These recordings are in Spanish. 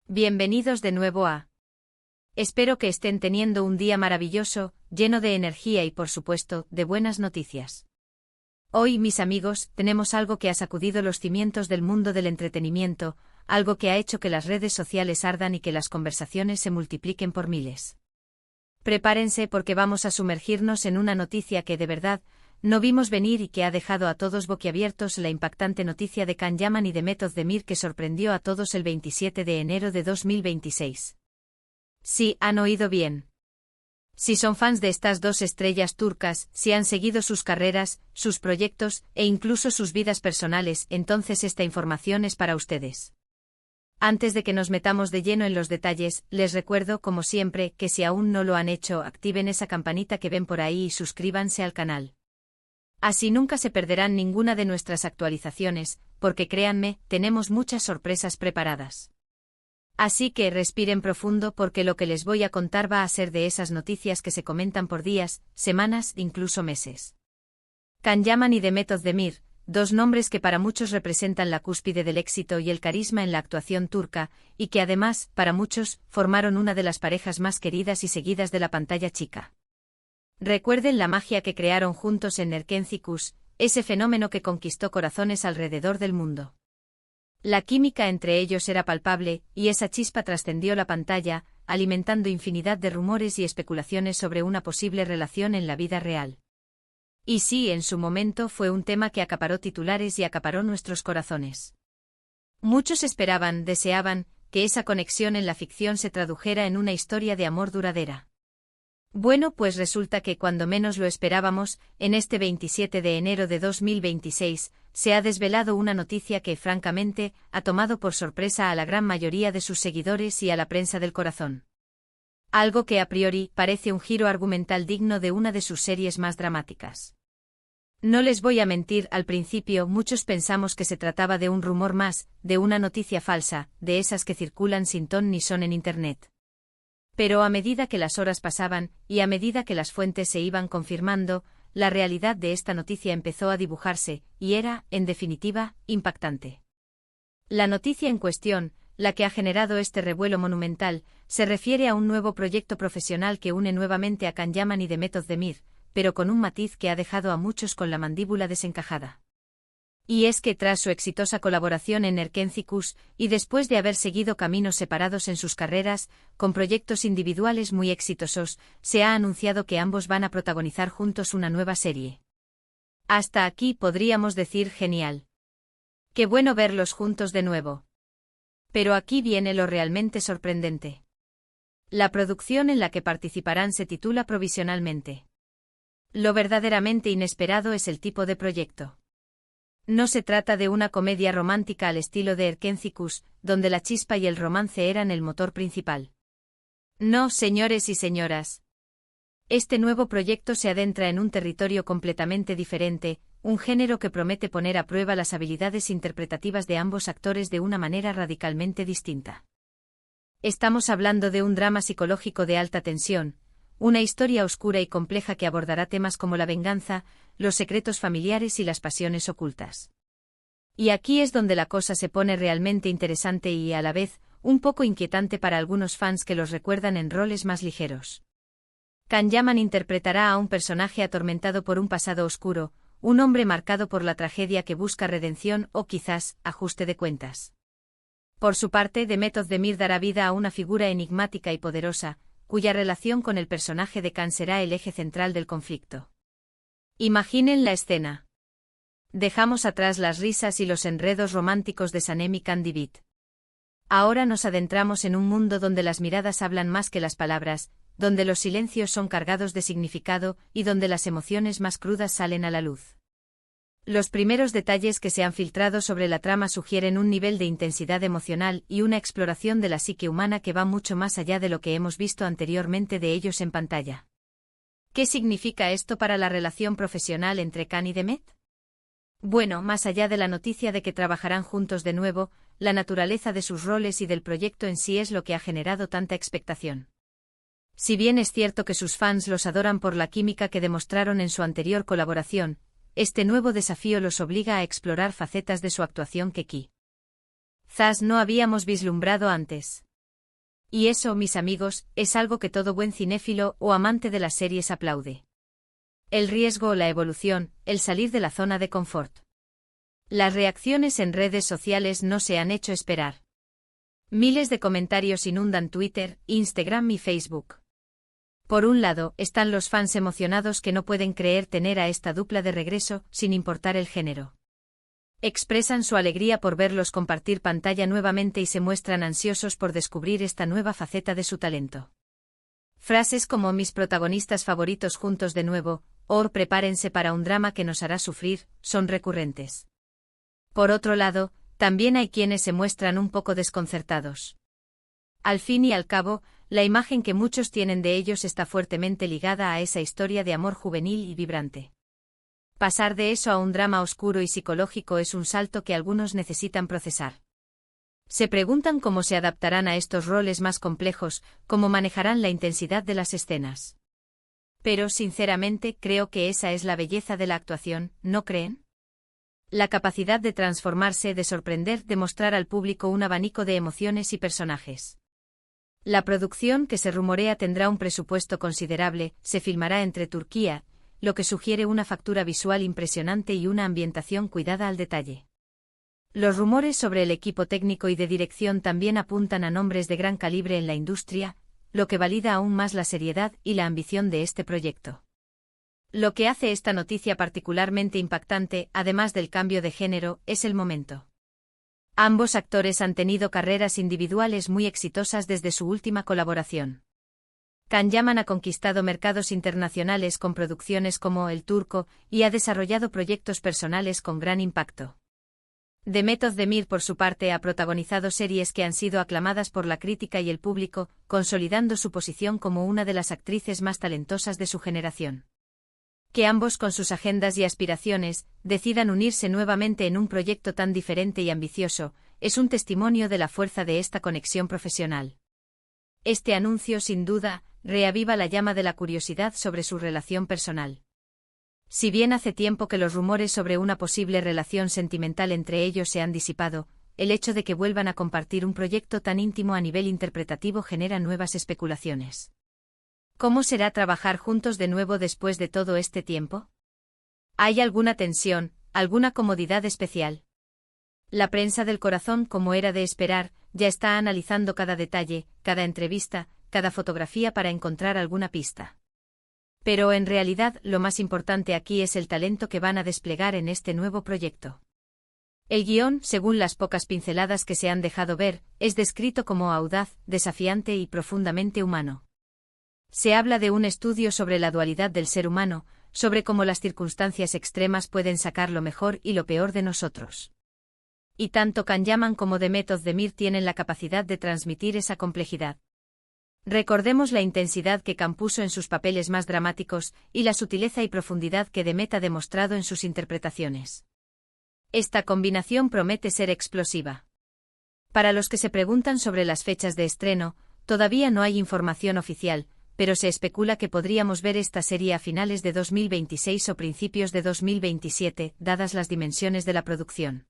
Bienvenidos de nuevo a... Espero que estén teniendo un día maravilloso, lleno de energía y por supuesto, de buenas noticias. Hoy, mis amigos, tenemos algo que ha sacudido los cimientos del mundo del entretenimiento, algo que ha hecho que las redes sociales ardan y que las conversaciones se multipliquen por miles. Prepárense porque vamos a sumergirnos en una noticia que de verdad no vimos venir y que ha dejado a todos boquiabiertos, la impactante noticia de Can Yaman y Demet Özdemir que sorprendió a todos el 27 de enero de 2026. Sí, han oído bien. Si son fans de estas dos estrellas turcas, si han seguido sus carreras, sus proyectos e incluso sus vidas personales, entonces esta información es para ustedes. Antes de que nos metamos de lleno en los detalles, les recuerdo, como siempre, que si aún no lo han hecho, activen esa campanita que ven por ahí y suscríbanse al canal. Así nunca se perderán ninguna de nuestras actualizaciones, porque créanme, tenemos muchas sorpresas preparadas. Así que respiren profundo porque lo que les voy a contar va a ser de esas noticias que se comentan por días, semanas, incluso meses. Can Yaman y Demet Özdemir, dos nombres que para muchos representan la cúspide del éxito y el carisma en la actuación turca, y que además, para muchos, formaron una de las parejas más queridas y seguidas de la pantalla chica. Recuerden la magia que crearon juntos en Erkenci Kuş, ese fenómeno que conquistó corazones alrededor del mundo. La química entre ellos era palpable, y esa chispa trascendió la pantalla, alimentando infinidad de rumores y especulaciones sobre una posible relación en la vida real. Y sí, en su momento fue un tema que acaparó titulares y acaparó nuestros corazones. Muchos esperaban, deseaban, que esa conexión en la ficción se tradujera en una historia de amor duradera. Bueno, pues resulta que cuando menos lo esperábamos, en este 27 de enero de 2026, se ha desvelado una noticia que, francamente, ha tomado por sorpresa a la gran mayoría de sus seguidores y a la prensa del corazón. Algo que a priori parece un giro argumental digno de una de sus series más dramáticas. No les voy a mentir, al principio muchos pensamos que se trataba de un rumor más, de una noticia falsa, de esas que circulan sin ton ni son en Internet. Pero a medida que las horas pasaban, y a medida que las fuentes se iban confirmando, la realidad de esta noticia empezó a dibujarse, y era, en definitiva, impactante. La noticia en cuestión, la que ha generado este revuelo monumental, se refiere a un nuevo proyecto profesional que une nuevamente a Can Yaman y Demet Özdemir, pero con un matiz que ha dejado a muchos con la mandíbula desencajada. Y es que tras su exitosa colaboración en Erkenci Kuş, y después de haber seguido caminos separados en sus carreras, con proyectos individuales muy exitosos, se ha anunciado que ambos van a protagonizar juntos una nueva serie. Hasta aquí podríamos decir genial. Qué bueno verlos juntos de nuevo. Pero aquí viene lo realmente sorprendente. La producción en la que participarán se titula provisionalmente. Lo verdaderamente inesperado es el tipo de proyecto. No se trata de una comedia romántica al estilo de Erkenci Kuş, donde la chispa y el romance eran el motor principal. No, señores y señoras. Este nuevo proyecto se adentra en un territorio completamente diferente, un género que promete poner a prueba las habilidades interpretativas de ambos actores de una manera radicalmente distinta. Estamos hablando de un drama psicológico de alta tensión, una historia oscura y compleja que abordará temas como la venganza, los secretos familiares y las pasiones ocultas. Y aquí es donde la cosa se pone realmente interesante y, a la vez, un poco inquietante para algunos fans que los recuerdan en roles más ligeros. Can Yaman interpretará a un personaje atormentado por un pasado oscuro, un hombre marcado por la tragedia que busca redención o quizás ajuste de cuentas. Por su parte, Demet Özdemir dará vida a una figura enigmática y poderosa, cuya relación con el personaje de Can será el eje central del conflicto. Imaginen la escena. Dejamos atrás las risas y los enredos románticos de Sanem y Can Divit. Ahora nos adentramos en un mundo donde las miradas hablan más que las palabras, donde los silencios son cargados de significado y donde las emociones más crudas salen a la luz. Los primeros detalles que se han filtrado sobre la trama sugieren un nivel de intensidad emocional y una exploración de la psique humana que va mucho más allá de lo que hemos visto anteriormente de ellos en pantalla. ¿Qué significa esto para la relación profesional entre Can y Demet? Bueno, más allá de la noticia de que trabajarán juntos de nuevo, la naturaleza de sus roles y del proyecto en sí es lo que ha generado tanta expectación. Si bien es cierto que sus fans los adoran por la química que demostraron en su anterior colaboración, este nuevo desafío los obliga a explorar facetas de su actuación que quizás no habíamos vislumbrado antes. Y eso, mis amigos, es algo que todo buen cinéfilo o amante de las series aplaude. El riesgo o la evolución, el salir de la zona de confort. Las reacciones en redes sociales no se han hecho esperar. Miles de comentarios inundan Twitter, Instagram y Facebook. Por un lado, están los fans emocionados que no pueden creer tener a esta dupla de regreso, sin importar el género. Expresan su alegría por verlos compartir pantalla nuevamente y se muestran ansiosos por descubrir esta nueva faceta de su talento. Frases como mis protagonistas favoritos juntos de nuevo, o prepárense para un drama que nos hará sufrir, son recurrentes. Por otro lado, también hay quienes se muestran un poco desconcertados. Al fin y al cabo, la imagen que muchos tienen de ellos está fuertemente ligada a esa historia de amor juvenil y vibrante. Pasar de eso a un drama oscuro y psicológico es un salto que algunos necesitan procesar. Se preguntan cómo se adaptarán a estos roles más complejos, cómo manejarán la intensidad de las escenas. Pero, sinceramente, creo que esa es la belleza de la actuación, ¿no creen? La capacidad de transformarse, de sorprender, de mostrar al público un abanico de emociones y personajes. La producción, que se rumorea tendrá un presupuesto considerable, se filmará entre Turquía, lo que sugiere una factura visual impresionante y una ambientación cuidada al detalle. Los rumores sobre el equipo técnico y de dirección también apuntan a nombres de gran calibre en la industria, lo que valida aún más la seriedad y la ambición de este proyecto. Lo que hace esta noticia particularmente impactante, además del cambio de género, es el momento. Ambos actores han tenido carreras individuales muy exitosas desde su última colaboración. Can Yaman ha conquistado mercados internacionales con producciones como El Turco y ha desarrollado proyectos personales con gran impacto. Demet Özdemir, por su parte, ha protagonizado series que han sido aclamadas por la crítica y el público, consolidando su posición como una de las actrices más talentosas de su generación. Que ambos, con sus agendas y aspiraciones, decidan unirse nuevamente en un proyecto tan diferente y ambicioso, es un testimonio de la fuerza de esta conexión profesional. Este anuncio, sin duda, reaviva la llama de la curiosidad sobre su relación personal. Si bien hace tiempo que los rumores sobre una posible relación sentimental entre ellos se han disipado, el hecho de que vuelvan a compartir un proyecto tan íntimo a nivel interpretativo genera nuevas especulaciones. ¿Cómo será trabajar juntos de nuevo después de todo este tiempo? ¿Hay alguna tensión, alguna comodidad especial? La prensa del corazón, como era de esperar, ya está analizando cada detalle, cada entrevista, cada fotografía para encontrar alguna pista. Pero en realidad lo más importante aquí es el talento que van a desplegar en este nuevo proyecto. El guión, según las pocas pinceladas que se han dejado ver, es descrito como audaz, desafiante y profundamente humano. Se habla de un estudio sobre la dualidad del ser humano, sobre cómo las circunstancias extremas pueden sacar lo mejor y lo peor de nosotros. Y tanto Can Yaman como Demet Özdemir tienen la capacidad de transmitir esa complejidad. Recordemos la intensidad que Can puso en sus papeles más dramáticos y la sutileza y profundidad que Demet ha demostrado en sus interpretaciones. Esta combinación promete ser explosiva. Para los que se preguntan sobre las fechas de estreno, todavía no hay información oficial, pero se especula que podríamos ver esta serie a finales de 2026 o principios de 2027, dadas las dimensiones de la producción.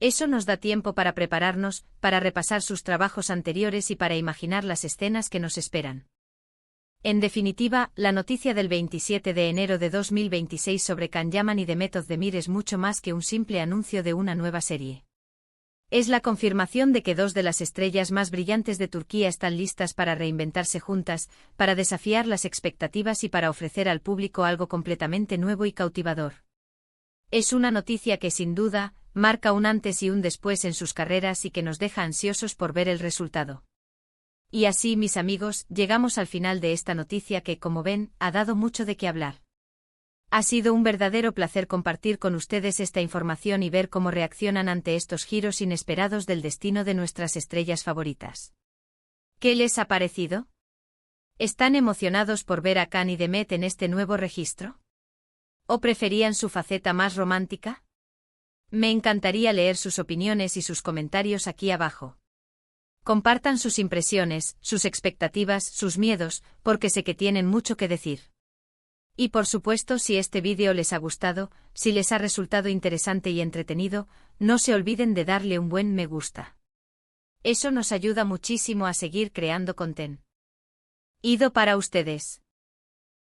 Eso nos da tiempo para prepararnos, para repasar sus trabajos anteriores y para imaginar las escenas que nos esperan. En definitiva, la noticia del 27 de enero de 2026 sobre Can Yaman y Demet Özdemir es mucho más que un simple anuncio de una nueva serie. Es la confirmación de que dos de las estrellas más brillantes de Turquía están listas para reinventarse juntas, para desafiar las expectativas y para ofrecer al público algo completamente nuevo y cautivador. Es una noticia que, sin duda, marca un antes y un después en sus carreras y que nos deja ansiosos por ver el resultado. Y así, mis amigos, llegamos al final de esta noticia que, como ven, ha dado mucho de qué hablar. Ha sido un verdadero placer compartir con ustedes esta información y ver cómo reaccionan ante estos giros inesperados del destino de nuestras estrellas favoritas. ¿Qué les ha parecido? ¿Están emocionados por ver a Can y Demet en este nuevo registro? ¿O preferían su faceta más romántica? Me encantaría leer sus opiniones y sus comentarios aquí abajo. Compartan sus impresiones, sus expectativas, sus miedos, porque sé que tienen mucho que decir. Y por supuesto, si este vídeo les ha gustado, si les ha resultado interesante y entretenido, no se olviden de darle un buen me gusta. Eso nos ayuda muchísimo a seguir creando contenido para ustedes.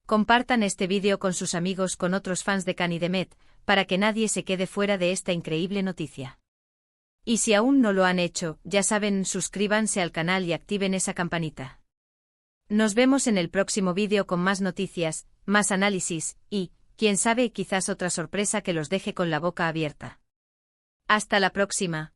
Compartan este vídeo con sus amigos, con otros fans de Canidemet, para que nadie se quede fuera de esta increíble noticia. Y si aún no lo han hecho, ya saben, suscríbanse al canal y activen esa campanita. Nos vemos en el próximo vídeo con más noticias, más análisis, y, quién sabe, quizás otra sorpresa que los deje con la boca abierta. Hasta la próxima.